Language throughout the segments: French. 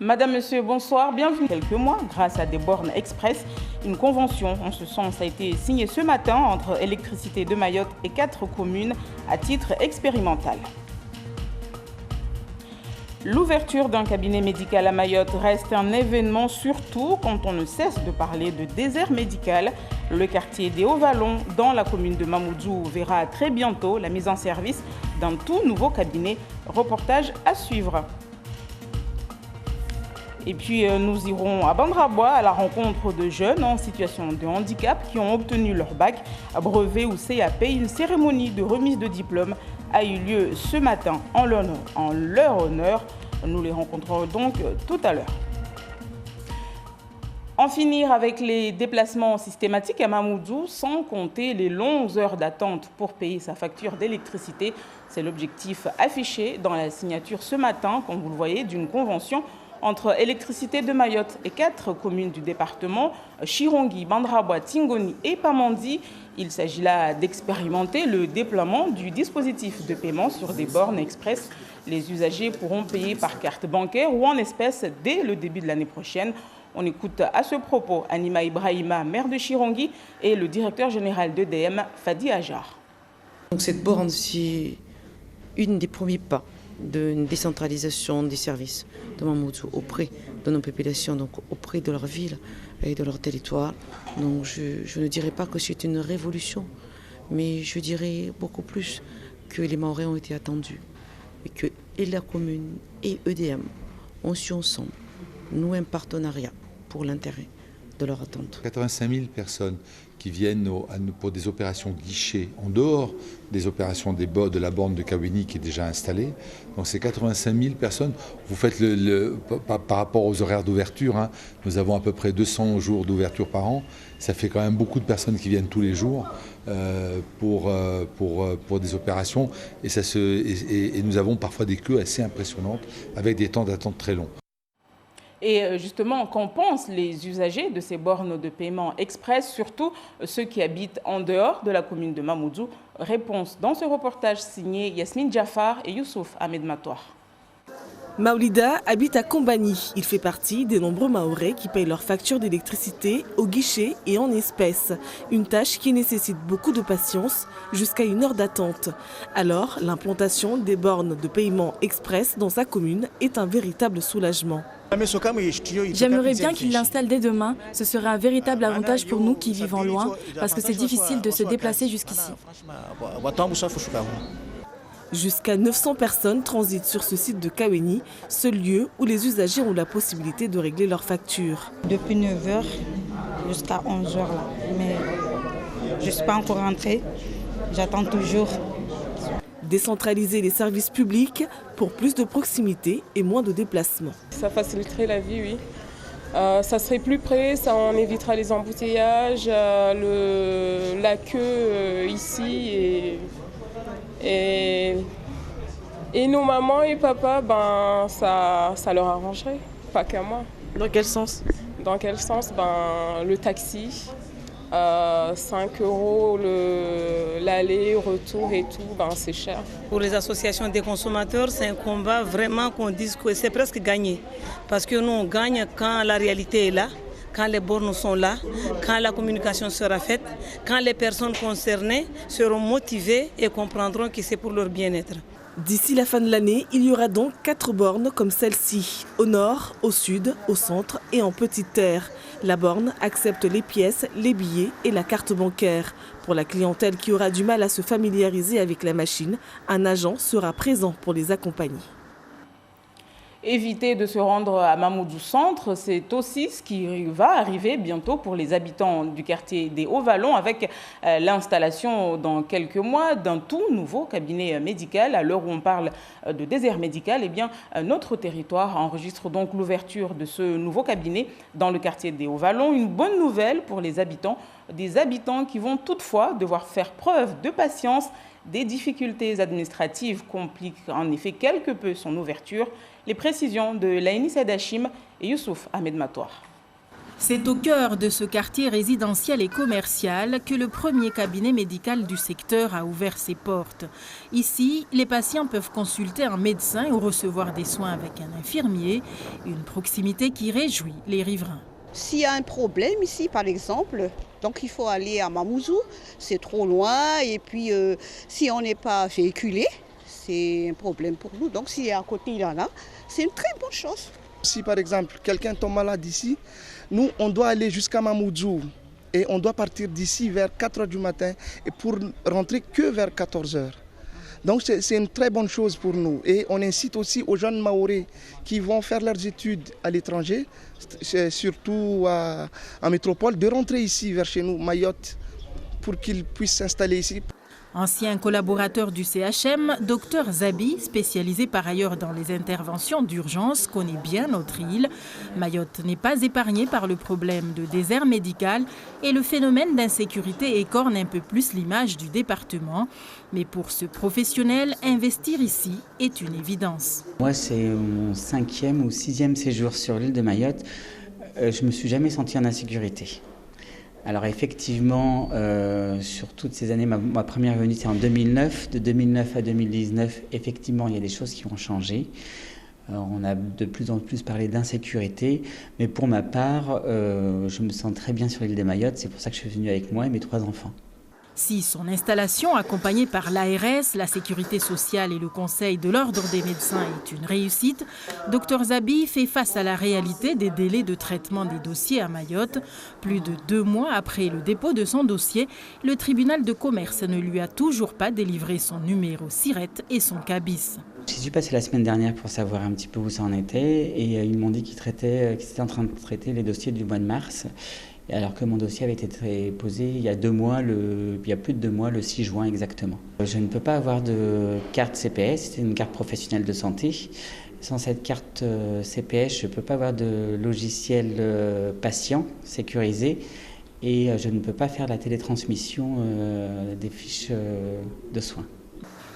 Madame, Monsieur, bonsoir, bienvenue. Quelques mois, grâce à des bornes express, une convention en ce sens a été signée ce matin entre Électricité de Mayotte et 4 communes à titre expérimental. L'ouverture d'un cabinet médical à Mayotte reste un événement, surtout quand on ne cesse de parler de désert médical. Le quartier des Hauts-Vallons, dans la commune de Mamoudzou, verra très bientôt la mise en service d'un tout nouveau cabinet. Reportage à suivre. Et puis nous irons à Bandrabois à la rencontre de jeunes en situation de handicap qui ont obtenu leur bac, brevet ou CAP. Une cérémonie de remise de diplôme a eu lieu ce matin en leur honneur. Nous les rencontrerons donc tout à l'heure. En finir avec les déplacements systématiques à Mamoudzou, sans compter les longues heures d'attente pour payer sa facture d'électricité. C'est l'objectif affiché dans la signature ce matin, comme vous le voyez, d'une convention entre Électricité de Mayotte et 4 communes du département, Chirongui, Bandrabois, Tingoni et Pamandi. Il s'agit là d'expérimenter le déploiement du dispositif de paiement sur des bornes express. Les usagers pourront payer par carte bancaire ou en espèces dès le début de l'année prochaine. On écoute à ce propos Anima Ibrahima, maire de Chirongui, et le directeur général d'EDM, Fadi Ajar. Donc cette borne, c'est une des premiers pas d'une décentralisation des services de Mamoudzou auprès de nos populations, donc auprès de leur ville et de leur territoire. Donc je ne dirais pas que c'est une révolution, mais je dirais beaucoup plus que les Mahorais ont été attendus et que et la commune et EDM ont su ensemble nouer un partenariat pour l'intérêt de leur attente. 85 000 personnes qui viennent pour des opérations guichets en dehors des opérations de la borne de Kawini qui est déjà installée. Donc c'est 85 000 personnes. Vous faites par rapport aux horaires d'ouverture, hein, nous avons à peu près 200 jours d'ouverture par an. Ça fait quand même beaucoup de personnes qui viennent tous les jours pour des opérations et nous avons parfois des queues assez impressionnantes avec des temps d'attente très longs. Et justement, qu'en pensent les usagers de ces bornes de paiement express, surtout ceux qui habitent en dehors de la commune de Mamoudzou? Réponse dans ce reportage signé Yasmine Jaffar et Youssouf Ahmed Matoir. Maoulida habite à Kombani. Il fait partie des nombreux Mahorais qui payent leurs factures d'électricité au guichet et en espèces. Une tâche qui nécessite beaucoup de patience, jusqu'à 1 heure d'attente. Alors, l'implantation des bornes de paiement express dans sa commune est un véritable soulagement. J'aimerais bien qu'il l'installe dès demain. Ce serait un véritable avantage pour nous qui vivons loin, parce que c'est difficile de se déplacer jusqu'ici. Jusqu'à 900 personnes transitent sur ce site de Kawini, ce lieu où les usagers ont la possibilité de régler leurs factures. Depuis 9 h jusqu'à 11 h là, mais je ne suis pas encore rentrée, j'attends toujours. Décentraliser les services publics pour plus de proximité et moins de déplacements. Ça faciliterait la vie, oui. Ça serait plus près, ça en évitera les embouteillages, la queue ici et nos mamans et papas, ben, ça leur arrangerait, pas qu'à moi. Dans quel sens? Dans quel sens? Ben, le taxi, 5 € l'aller, retour et tout, ben, c'est cher. Pour les associations des consommateurs, c'est un combat vraiment qu'on dise que c'est presque gagné. Parce que nous, on gagne quand la réalité est là, quand les bornes sont là, quand la communication sera faite, quand les personnes concernées seront motivées et comprendront que c'est pour leur bien-être. D'ici la fin de l'année, il y aura donc 4 bornes comme celle-ci, au nord, au sud, au centre et en petite terre. La borne accepte les pièces, les billets et la carte bancaire. Pour la clientèle qui aura du mal à se familiariser avec la machine, un agent sera présent pour les accompagner. Éviter de se rendre à Mamoudzou Centre, c'est aussi ce qui va arriver bientôt pour les habitants du quartier des Hauts-Vallons avec l'installation dans quelques mois d'un tout nouveau cabinet médical. À l'heure où on parle de désert médical, eh bien, notre territoire enregistre donc l'ouverture de ce nouveau cabinet dans le quartier des Hauts-Vallons. Une bonne nouvelle pour les habitants, des habitants qui vont toutefois devoir faire preuve de patience. Des difficultés administratives compliquent en effet quelque peu son ouverture. Les précisions de Laïni Sedachim et Youssouf Ahmed Matoir. C'est au cœur de ce quartier résidentiel et commercial que le premier cabinet médical du secteur a ouvert ses portes. Ici, les patients peuvent consulter un médecin ou recevoir des soins avec un infirmier, une proximité qui réjouit les riverains. S'il y a un problème ici, par exemple, donc il faut aller à Mamoudzou, c'est trop loin, et puis si on n'est pas véhiculé, c'est un problème pour nous. Donc s'il est à côté, il y en a, c'est une très bonne chose. Si par exemple quelqu'un tombe malade ici, nous on doit aller jusqu'à Mamoudzou et on doit partir d'ici vers 4h du matin et pour rentrer que vers 14h. Donc c'est une très bonne chose pour nous et on incite aussi aux jeunes Mahorais qui vont faire leurs études à l'étranger, surtout en métropole, de rentrer ici vers chez nous, Mayotte, pour qu'ils puissent s'installer ici. Ancien collaborateur du CHM, Dr Zabi, spécialisé par ailleurs dans les interventions d'urgence, connaît bien notre île. Mayotte n'est pas épargnée par le problème de désert médical et le phénomène d'insécurité écorne un peu plus l'image du département. Mais pour ce professionnel, investir ici est une évidence. Moi, c'est mon 5e ou 6e séjour sur l'île de Mayotte. Je ne me suis jamais senti en insécurité. Alors effectivement, sur toutes ces années, ma première venue c'est en 2009. De 2009 à 2019, effectivement, il y a des choses qui ont changé. On a de plus en plus parlé d'insécurité, mais pour ma part, je me sens très bien sur l'île de Mayotte. C'est pour ça que je suis venue avec moi et mes 3 enfants. Si son installation, accompagnée par l'ARS, la Sécurité sociale et le Conseil de l'Ordre des médecins est une réussite, Dr Zabi fait face à la réalité des délais de traitement des dossiers à Mayotte. Plus de 2 mois après le dépôt de son dossier, le tribunal de commerce ne lui a toujours pas délivré son numéro SIRET et son CABIS. J'y suis passé la semaine dernière pour savoir un petit peu où ça en était et ils m'ont dit qu'ils étaient en train de traiter les dossiers du mois de mars. Alors que mon dossier avait été posé il y a 2 mois, il y a plus de 2 mois, le 6 juin exactement. Je ne peux pas avoir de carte CPS, c'est une carte professionnelle de santé. Sans cette carte CPS, je ne peux pas avoir de logiciel patient sécurisé et je ne peux pas faire la télétransmission des fiches de soins.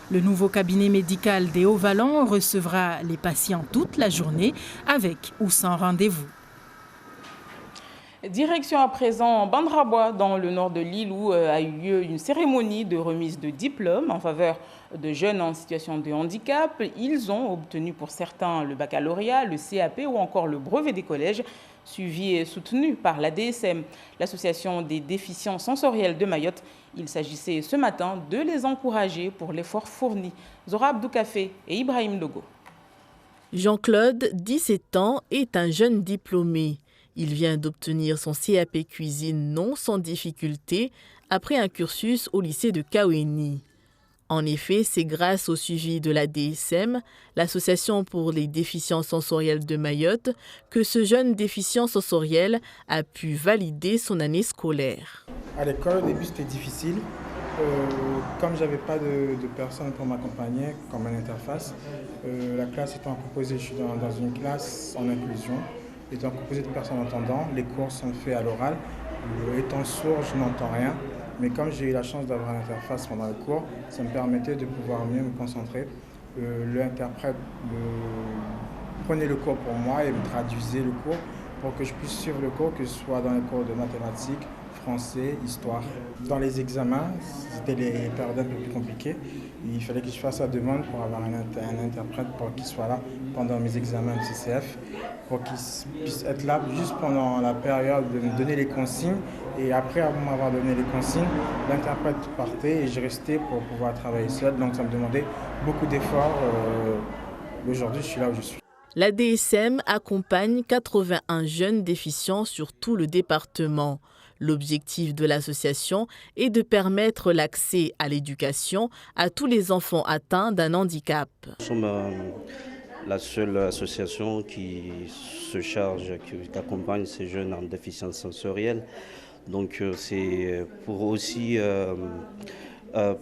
Le nouveau cabinet médical des Hauts-Vallons recevra les patients toute la journée, avec ou sans rendez-vous. Direction à présent en Bandrabois, dans le nord de l'île, où a eu lieu une cérémonie de remise de diplômes en faveur de jeunes en situation de handicap. Ils ont obtenu pour certains le baccalauréat, le CAP ou encore le brevet des collèges, suivi et soutenu par la DSM, l'association des déficients sensoriels de Mayotte. Il s'agissait ce matin de les encourager pour l'effort fourni. Zora Abdoukafé et Ibrahim Logo. Jean-Claude, 17 ans, est un jeune diplômé. Il vient d'obtenir son CAP cuisine non sans difficulté après un cursus au lycée de Kaweni. En effet, c'est grâce au suivi de la DSM, l'Association pour les déficients sensoriels de Mayotte, que ce jeune déficient sensoriel a pu valider son année scolaire. À l'école, au début, c'était difficile. Comme je n'avais pas de personne pour m'accompagner, comme une interface, la classe étant composée, je suis dans une classe en inclusion. Étant composé de personnes entendant, les cours sont faits à l'oral. Étant sourd, je n'entends rien. Mais comme j'ai eu la chance d'avoir une interface pendant le cours, ça me permettait de pouvoir mieux me concentrer. L'interprète prenait le cours pour moi et me traduisait le cours pour que je puisse suivre le cours, que ce soit dans les cours de mathématiques, français, histoire. Dans les examens, c'était les périodes un peu plus compliquées. Il fallait que je fasse la demande pour avoir un interprète pour qu'il soit là pendant mes examens de CCF, pour qu'il puisse être là juste pendant la période de me donner les consignes. Et après m'avoir donné les consignes, l'interprète partait et je restais pour pouvoir travailler seul. Donc ça me demandait beaucoup d'efforts. Aujourd'hui, je suis là où je suis. La DSM accompagne 81 jeunes déficients sur tout le département. L'objectif de l'association est de permettre l'accès à l'éducation à tous les enfants atteints d'un handicap. Nous sommes la seule association qui se charge, qui accompagne ces jeunes en déficience sensorielle. Donc c'est pour aussi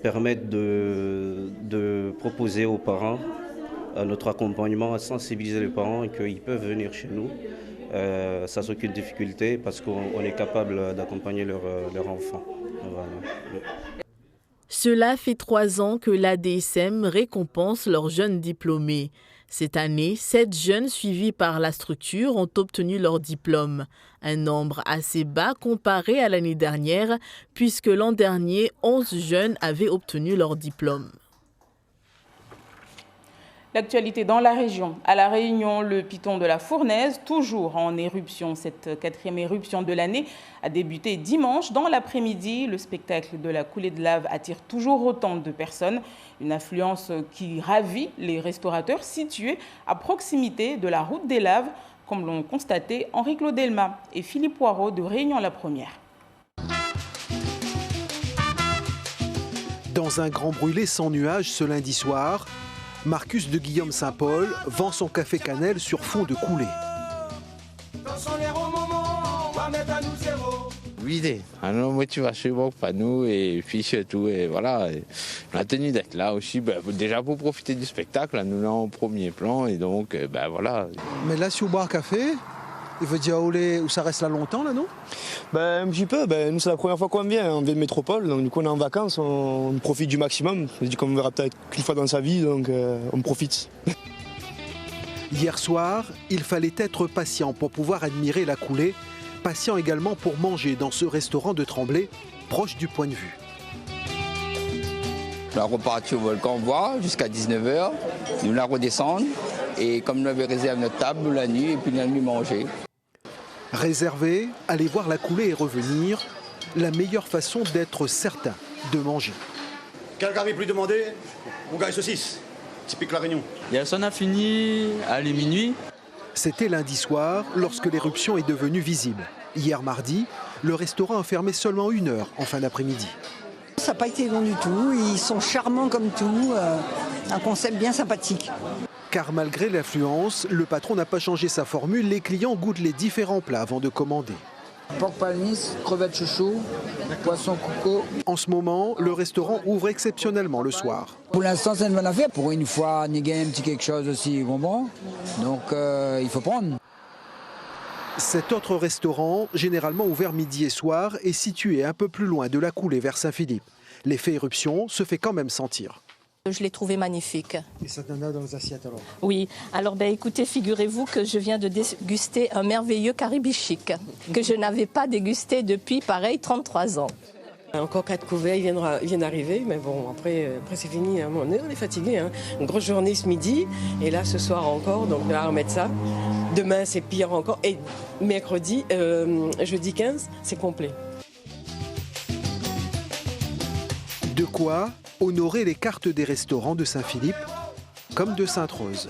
permettre de proposer aux parents notre accompagnement, à sensibiliser les parents qu'ils peuvent venir chez nous. Sans aucune difficulté parce qu'on est capable d'accompagner leur enfant. Voilà. Cela fait 3 ans que l'ADSM récompense leurs jeunes diplômés. Cette année, 7 jeunes suivis par la structure ont obtenu leur diplôme. Un nombre assez bas comparé à l'année dernière, puisque l'an dernier, 11 jeunes avaient obtenu leur diplôme. L'actualité dans la région. À La Réunion, le piton de la Fournaise, toujours en éruption. Cette 4e éruption de l'année a débuté dimanche dans l'après-midi. Le spectacle de la coulée de lave attire toujours autant de personnes. Une affluence qui ravit les restaurateurs situés à proximité de la route des laves, comme l'ont constaté Henri-Claude Delma et Philippe Poirot de Réunion la Première. Dans un grand brûlé sans nuages ce lundi soir, Marcus de Guillaume-Saint-Paul vend son café cannelle sur fond de coulée. L'idée, une motivation pour nous et puis surtout, et voilà, on a tenu d'être là aussi, déjà pour profiter du spectacle, nous là en premier plan et donc voilà. Mais là, si on boit un café, il veut dire où ça reste là longtemps, là, non? Un petit peu, nous c'est la première fois qu'on vient de métropole, donc du coup on est en vacances, on profite du maximum. On se dit qu'on verra peut-être qu'une fois dans sa vie, donc on profite. Hier soir, il fallait être patient pour pouvoir admirer la coulée, patient également pour manger dans ce restaurant de Tremblay, proche du point de vue. On est reparti au volcan voir jusqu'à 19h, nous la redescendre et comme nous avions réservé notre table la nuit et puis nous allons manger. Réserver, aller voir la coulée et revenir, la meilleure façon d'être certain de manger. Quelqu'un avait plus demandé, on gagne saucisse, typique La Réunion. Hier on a fini à minuit. C'était lundi soir lorsque l'éruption est devenue visible. Hier mardi, le restaurant a fermé seulement 1 heure en fin d'après-midi. Ça n'a pas été long du tout, ils sont charmants comme tout, un concept bien sympathique. Car malgré l'affluence, le patron n'a pas changé sa formule, les clients goûtent les différents plats avant de commander. Porc palmis, crevettes chouchou, poisson coco. En ce moment, le restaurant ouvre exceptionnellement le soir. Pour l'instant, c'est une bonne affaire. Pour une fois, on y gagne un petit quelque chose aussi, bon. Donc, il faut prendre. Cet autre restaurant, généralement ouvert midi et soir, est situé un peu plus loin de la coulée vers Saint-Philippe. L'effet éruption se fait quand même sentir. Je l'ai trouvé magnifique. Et ça t'en a dans les assiettes alors? Oui. Alors écoutez, figurez-vous que je viens de déguster un merveilleux caribichic que je n'avais pas dégusté depuis, pareil, 33 ans. Encore 4 couverts, ils viennent d'arriver, mais bon, après c'est fini, hein. On est fatigué. Hein. Une grosse journée ce midi, et là ce soir encore, donc on va remettre ça. Demain c'est pire encore, et mercredi, jeudi 15, c'est complet. De quoi honorer les cartes des restaurants de Saint-Philippe comme de Sainte-Rose.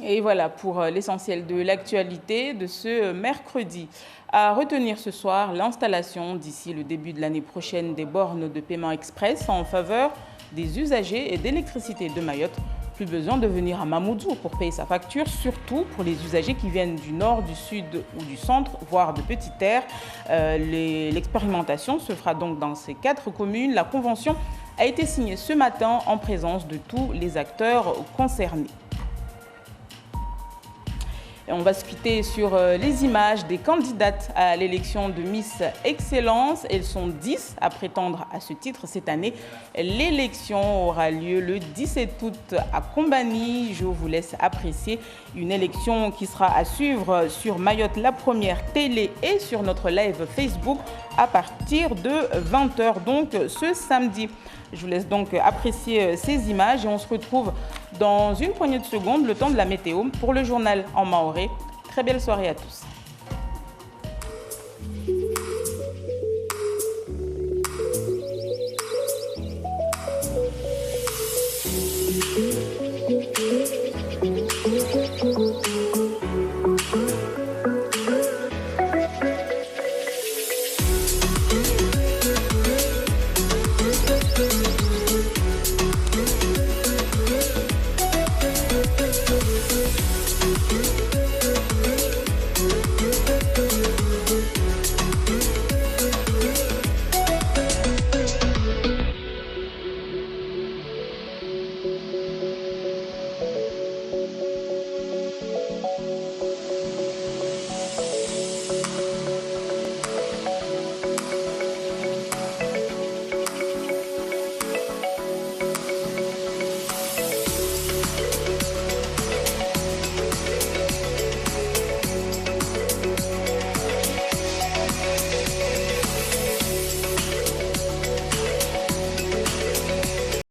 Et voilà pour l'essentiel de l'actualité de ce mercredi. À retenir ce soir, l'installation d'ici le début de l'année prochaine des bornes de paiement express en faveur des usagers et d'électricité de Mayotte. Plus besoin de venir à Mamoudzou pour payer sa facture, surtout pour les usagers qui viennent du nord, du sud ou du centre, voire de Petite Terre. L'expérimentation se fera donc dans ces 4 communes. La convention a été signée ce matin en présence de tous les acteurs concernés. Et on va se quitter sur les images des candidates à l'élection de Miss Excellence. Elles sont 10 à prétendre à ce titre cette année. L'élection aura lieu le 17 août à Combani. Je vous laisse apprécier une élection qui sera à suivre sur Mayotte la Première télé et sur notre live Facebook à partir de 20h, donc ce samedi. Je vous laisse donc apprécier ces images et on se retrouve dans une poignée de secondes, le temps de la météo, pour le journal en maoré. Très belle soirée à tous.